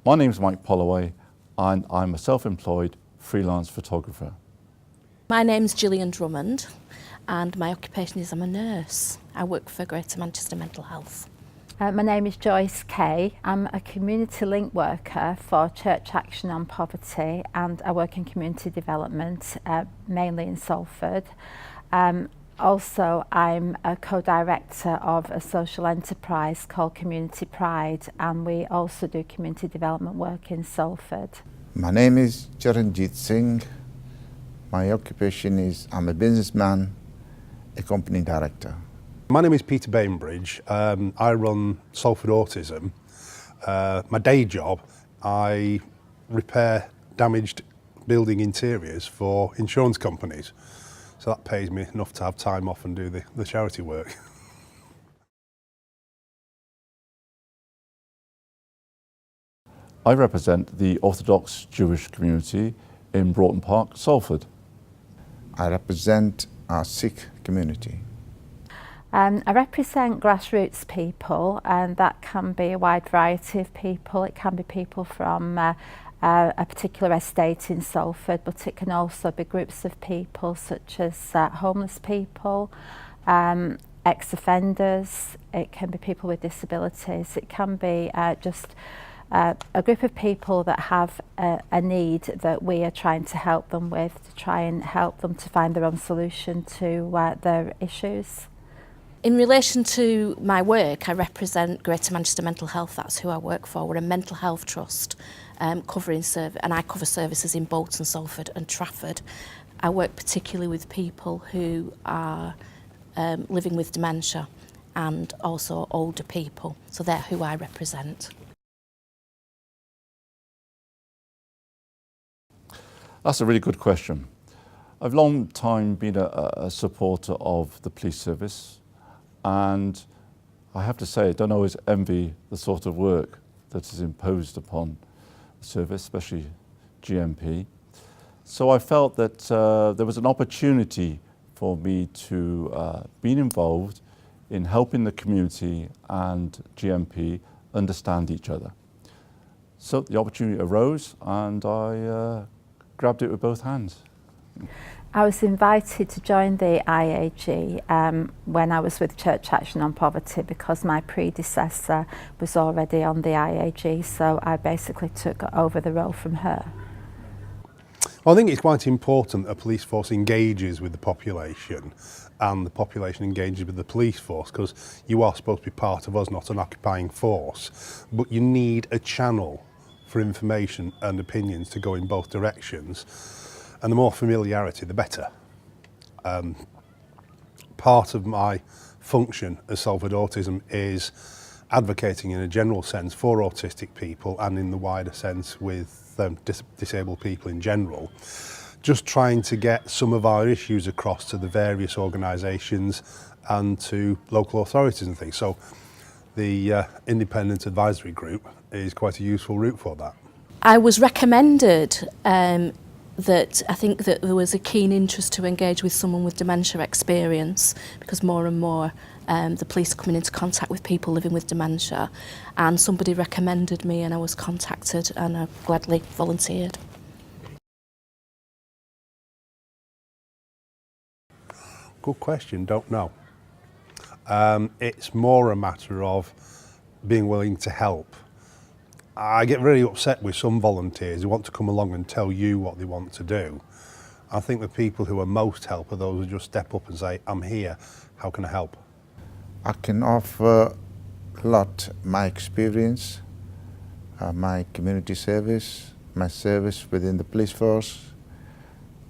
My name is Mike Polloway and I'm a self-employed freelance photographer. My name's Gillian Drummond and my occupation is I'm a nurse. I work for Greater Manchester Mental Health. My name is Joyce Kay. I'm a community link worker for Church Action on Poverty and I work in community development, mainly in Salford. Also, I'm a co-director of a social enterprise called Community Pride, and we also do community development work in Salford. My name is Charanjit Singh. My occupation is I'm a businessman, a company director. My name is Peter Bainbridge. I run Salford Autism. My day job, I repair damaged building interiors for insurance companies. So that pays me enough to have time off and do the charity work. I represent the Orthodox Jewish community in Broughton Park, Salford. I represent our Sikh community. I represent grassroots people, and that can be a wide variety of people. It can be people from a particular estate in Salford, but it can also be groups of people such as homeless people, ex-offenders, it can be people with disabilities, it can be just a group of people that have a need that we are trying to help them with, to try and help them to find their own solution to their issues. In relation to my work, I represent Greater Manchester Mental Health. That's who I work for. We're a mental health trust and I cover services in Bolton, Salford and Trafford. I work particularly with people who are living with dementia and also older people. So they're who I represent. That's a really good question. I've long time been a supporter of the police service, and I have to say I don't always envy the sort of work that is imposed upon the service, especially GMP. So I felt that there was an opportunity for me to be involved in helping the community and GMP understand each other. So the opportunity arose and I grabbed it with both hands. I was invited to join the IAG when I was with Church Action on Poverty because my predecessor was already on the IAG, so I basically took over the role from her. Well, I think it's quite important that a police force engages with the population and the population engages with the police force, because you are supposed to be part of us, not an occupying force, but you need a channel for information and opinions to go in both directions. And the more familiarity, the better. Part of my function as Salford Autism is advocating in a general sense for autistic people and in the wider sense with disabled people in general. Just trying to get some of our issues across to the various organisations and to local authorities and things. So the Independent Advisory Group is quite a useful route for that. I was recommended that I think that there was a keen interest to engage with someone with dementia experience, because more and more the police are coming into contact with people living with dementia, and somebody recommended me and I was contacted and I gladly volunteered. Good question, don't know. It's more a matter of being willing to help. I get really upset with some volunteers who want to come along and tell you what they want to do. I think the people who are most help are those who just step up and say, I'm here, how can I help? I can offer a lot my experience, my community service, my service within the police force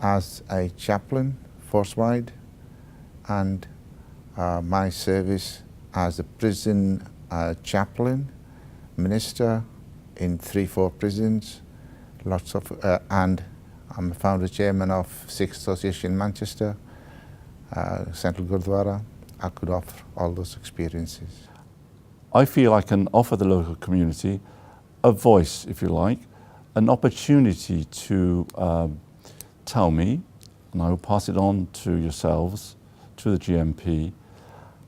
as a chaplain force-wide, and my service as a prison chaplain, minister in 3-4 prisons, lots of, and I'm a founder chairman of Sikh Association in Manchester, Central Gurdwara. I could offer all those experiences. I feel I can offer the local community a voice, if you like, an opportunity to tell me, and I will pass it on to yourselves, to the GMP,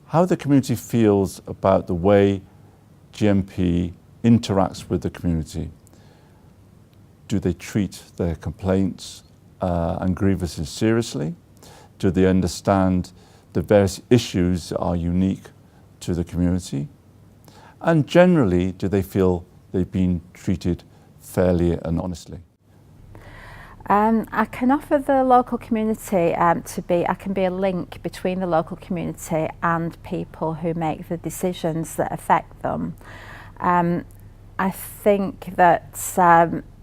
how the community feels about the way GMP interacts with the community. do they treat their complaints and grievances seriously? Do they understand the various issues that are unique to the community? And generally, do they feel they've been treated fairly and honestly? I can offer the local community I can be a link between the local community and people who make the decisions that affect them. I think that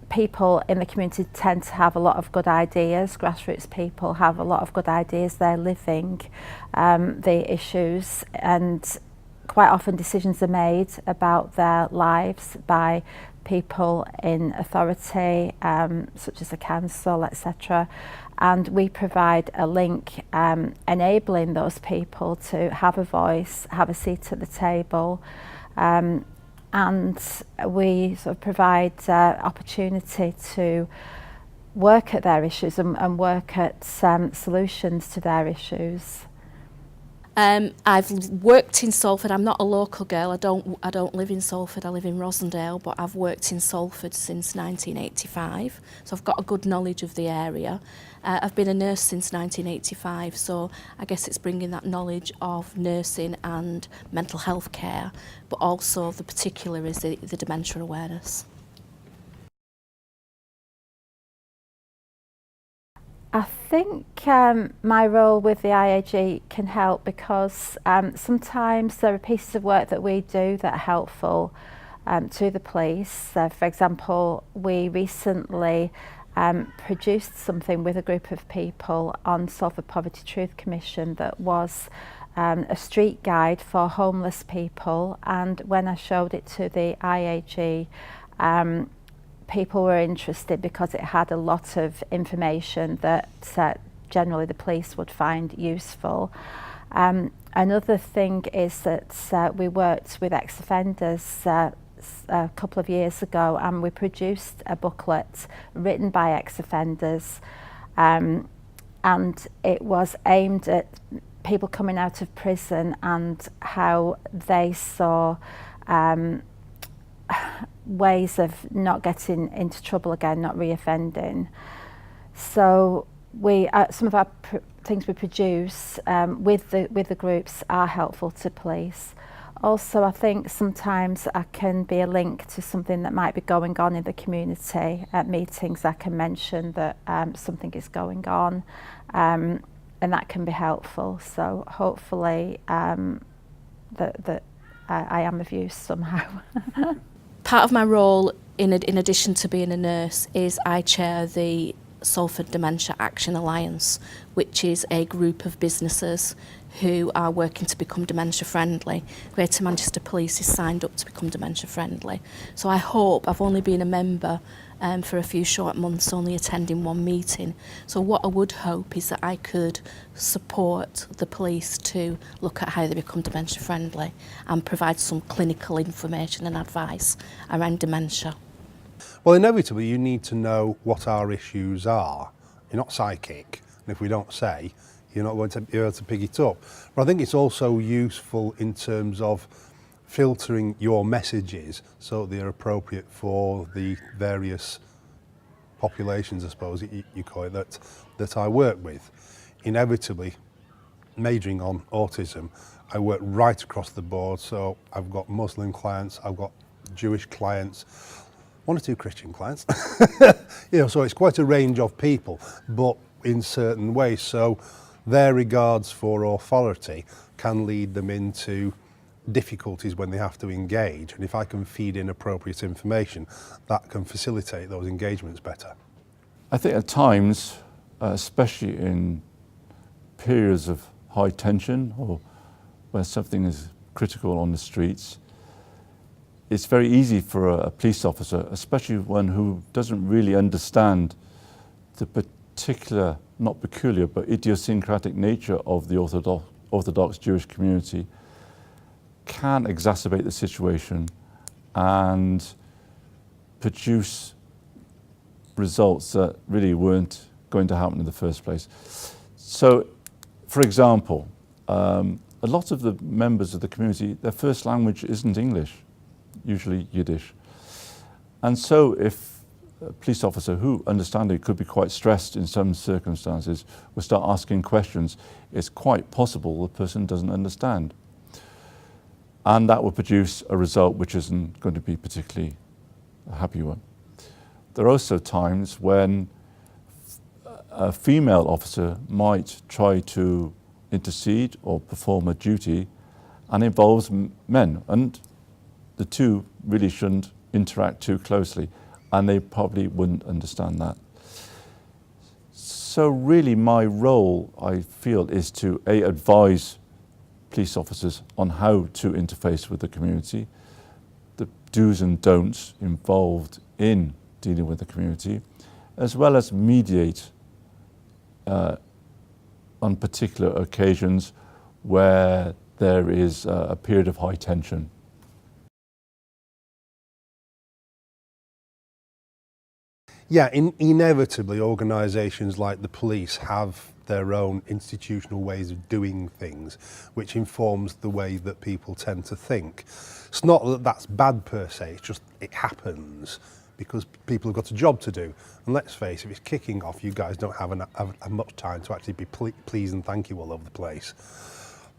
people in the community tend to have a lot of good ideas. Grassroots people have a lot of good ideas. They're living the issues, and quite often decisions are made about their lives by people in authority, such as the council, etc. And we provide a link enabling those people to have a voice, have a seat at the table, and we sort of provide opportunity to work at their issues and work at solutions to their issues. I've worked in Salford. I'm not a local girl. I don't live in Salford. I live in Rosendale, but I've worked in Salford since 1985, so I've got a good knowledge of the area. I've been a nurse since 1985, so I guess it's bringing that knowledge of nursing and mental health care, but also the particular is the dementia awareness. I think my role with the IAG can help because sometimes there are pieces of work that we do that are helpful to the police. For example, we recently produced something with a group of people on Salford Poverty Truth Commission that was a street guide for homeless people, and when I showed it to the IAG, people were interested because it had a lot of information that generally the police would find useful. Another thing is that we worked with ex-offenders a couple of years ago, and we produced a booklet written by ex-offenders, and it was aimed at people coming out of prison and how they saw ways of not getting into trouble again, not reoffending. So we some of our things we produce with the groups are helpful to police. Also, I think sometimes I can be a link to something that might be going on in the community. At meetings I can mention that something is going on, and that can be helpful. So hopefully that I am of use somehow. Part of my role, in addition to being a nurse, is I chair the Salford Dementia Action Alliance, which is a group of businesses who are working to become dementia friendly. Greater Manchester Police is signed up to become dementia friendly. So I hope, I've only been a member for a few short months, only attending one meeting. So what I would hope is that I could support the police to look at how they become dementia friendly and provide some clinical information and advice around dementia. Well, inevitably you need to know what our issues are. You're not psychic, and if we don't say, you're not going to be able to pick it up. But I think it's also useful in terms of filtering your messages so they're appropriate for the various populations, I suppose you call it, that I work with. Inevitably, majoring on autism, I work right across the board. So I've got Muslim clients, I've got Jewish clients, one or two Christian clients. So it's quite a range of people, but in certain ways. So their regards for authority can lead them into difficulties when they have to engage, and if I can feed in appropriate information, that can facilitate those engagements better. I think at times, especially in periods of high tension or where something is critical on the streets, it's very easy for a police officer, especially one who doesn't really understand the particular, not peculiar, but idiosyncratic nature of the Orthodox Jewish community, can exacerbate the situation and produce results that really weren't going to happen in the first place. So, for example, a lot of the members of the community, their first language isn't English, usually Yiddish. And so if a police officer who, understandably, could be quite stressed in some circumstances, will start asking questions, it's quite possible the person doesn't understand. And that will produce a result which isn't going to be particularly a happy one. There are also times when a female officer might try to intercede or perform a duty and involves men, and the two really shouldn't interact too closely, and they probably wouldn't understand that. So really my role, I feel, is to advise police officers on how to interface with the community, the do's and don'ts involved in dealing with the community, as well as mediate on particular occasions where there is a period of high tension. Yeah, inevitably organisations like the police have their own institutional ways of doing things, which informs the way that people tend to think. It's not that that's bad per se, it's just it happens because people have got a job to do. And let's face it, if it's kicking off, you guys don't have much time to actually be pleased and thank you all over the place.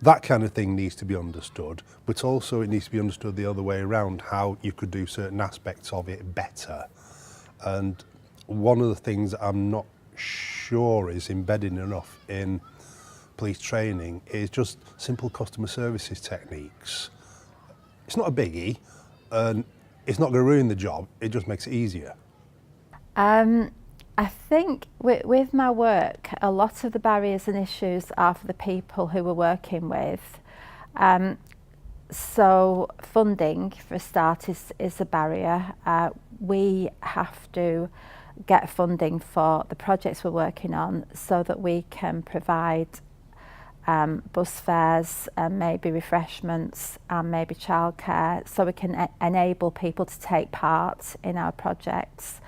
That kind of thing needs to be understood, but also it needs to be understood the other way around, how you could do certain aspects of it better. And one of the things that I'm not sure is embedded enough in police training is just simple customer services techniques. It's not a biggie, and it's not going to ruin the job, it just makes it easier. I think with my work, a lot of the barriers and issues are for the people who we're working with. So funding, for a start, is a barrier. We have to get funding for the projects we're working on so that we can provide bus fares and maybe refreshments and maybe childcare, so we can enable people to take part in our projects.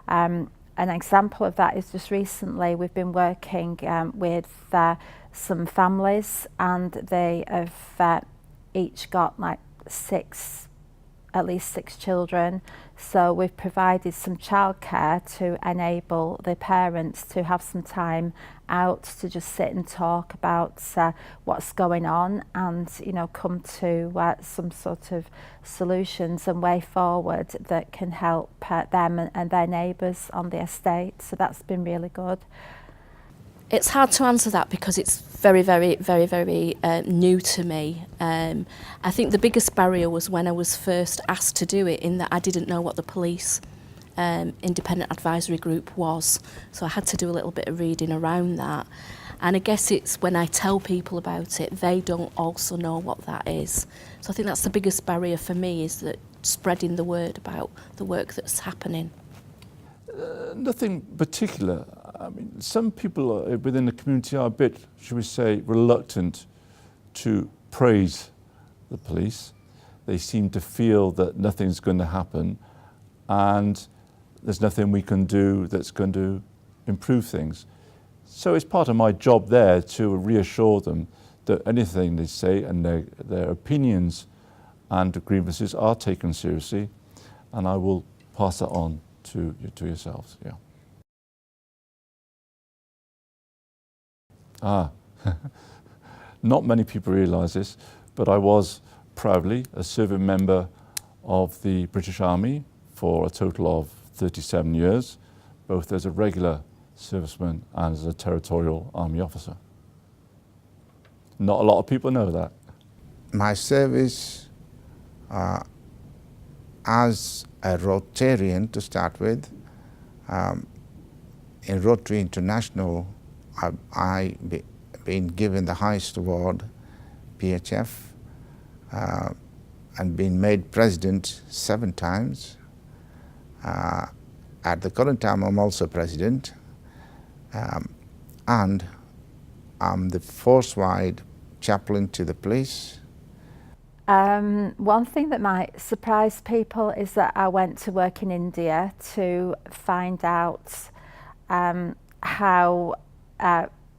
An example of that is just recently we've been working with some families, and they have each got like at least six children. So we've provided some childcare to enable the parents to have some time out to just sit and talk about what's going on, and come to some sort of solutions and way forward that can help them and their neighbours on the estate. So that's been really good. It's hard to answer that because it's very, very, very, very new to me. I think the biggest barrier was when I was first asked to do it, in that I didn't know what the police independent advisory group was. So I had to do a little bit of reading around that. And I guess it's when I tell people about it, they don't also know what that is. So I think that's the biggest barrier for me, is that spreading the word about the work that's happening. Nothing particular. I mean, some people within the community are a bit, should we say, reluctant to praise the police. They seem to feel that nothing's going to happen and there's nothing we can do that's going to improve things. So it's part of my job there to reassure them that anything they say and their opinions and grievances are taken seriously, and I will pass that on to yourselves. Yeah. Not many people realise this, but I was proudly a serving member of the British Army for a total of 37 years, both as a regular serviceman and as a territorial army officer. Not a lot of people know that. My service as a Rotarian to start with, in Rotary International, I've been given the highest award, PHF, and been made president 7 times. At the current time, I'm also president, and I'm the force-wide chaplain to the police. One thing that might surprise people is that I went to work in India to find out how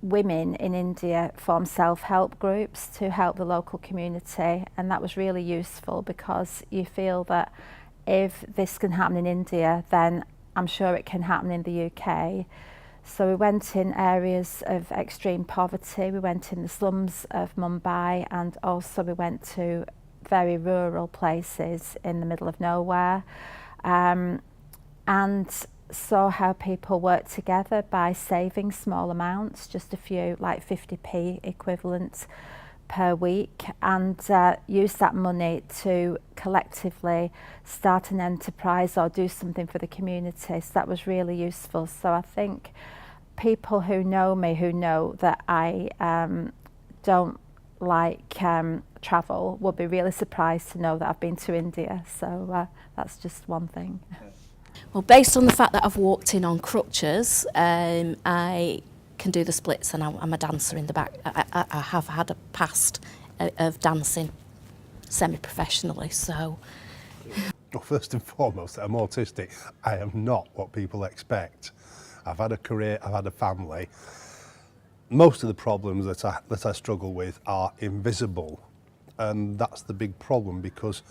women in India form self-help groups to help the local community, and that was really useful because you feel that if this can happen in India, then I'm sure it can happen in the UK. So we went in areas of extreme poverty, we went in the slums of Mumbai, and also we went to very rural places in the middle of nowhere, and saw how people work together by saving small amounts, just a few, like 50p equivalent per week, and use that money to collectively start an enterprise or do something for the community. So that was really useful. So I think people who know me, who know that I don't like travel, will be really surprised to know that I've been to India. So that's just one thing. Well, based on the fact that I've walked in on crutches, I can do the splits, and I'm a dancer in the back. I have had a past of dancing semi-professionally, so... Well, first and foremost, I'm autistic. I am not what people expect. I've had a career, I've had a family. Most of the problems that I struggle with are invisible, and that's the big problem, because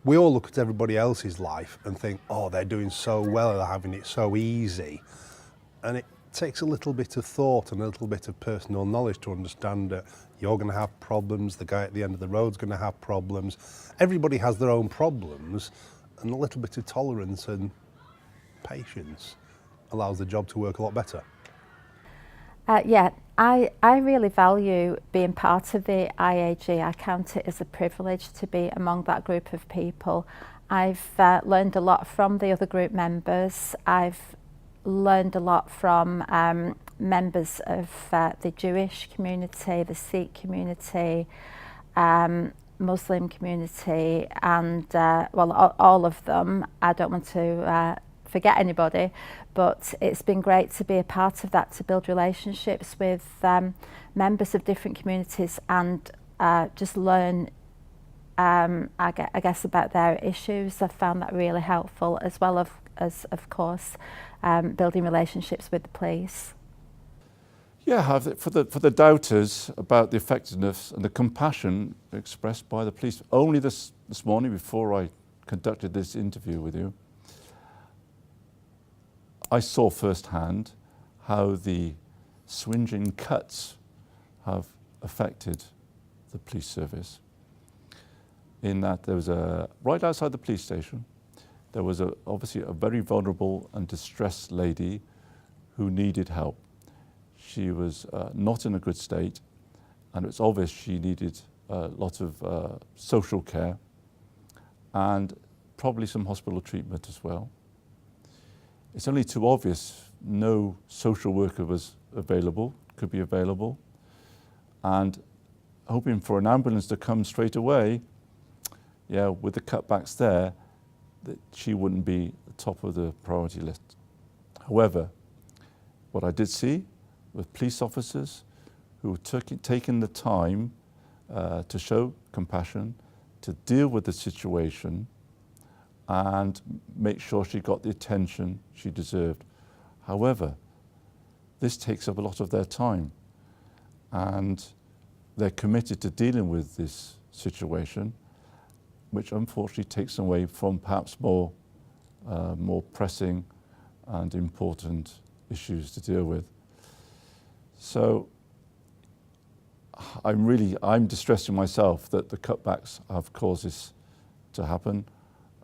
we all look at everybody else's life and think, oh, they're doing so well, they're having it so easy. And it takes a little bit of thought and a little bit of personal knowledge to understand that you're going to have problems, the guy at the end of the road's going to have problems. Everybody has their own problems, and a little bit of tolerance and patience allows the job to work a lot better. Yeah, I really value being part of the IAG. I count it as a privilege to be among that group of people. I've learned a lot from the other group members. I've learned a lot from members of the Jewish community, the Sikh community, Muslim community, and well, all of them. I don't want to forget anybody, but it's been great to be a part of that, to build relationships with members of different communities and just learn, I guess, about their issues. I've found that really helpful, as well as of course, building relationships with the police. Yeah, for the doubters about the effectiveness and the compassion expressed by the police. Only this morning, before I conducted this interview with you, I saw firsthand how the swinging cuts have affected the police service. In that there was right outside the police station, there was obviously a very vulnerable and distressed lady who needed help. She was not in a good state, and it's obvious she needed a lot of social care and probably some hospital treatment as well. It's only too obvious no social worker was available, could be available, and hoping for an ambulance to come straight away, yeah, with the cutbacks there, that she wouldn't be at the top of the priority list. However, what I did see with police officers who taken the time to show compassion, to deal with the situation, and make sure she got the attention she deserved. However, this takes up a lot of their time, and they're committed to dealing with this situation, which unfortunately takes them away from perhaps more pressing and important issues to deal with. So I'm distressing myself that the cutbacks have caused this to happen.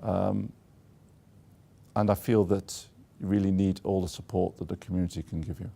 And I feel that you really need all the support that the community can give you.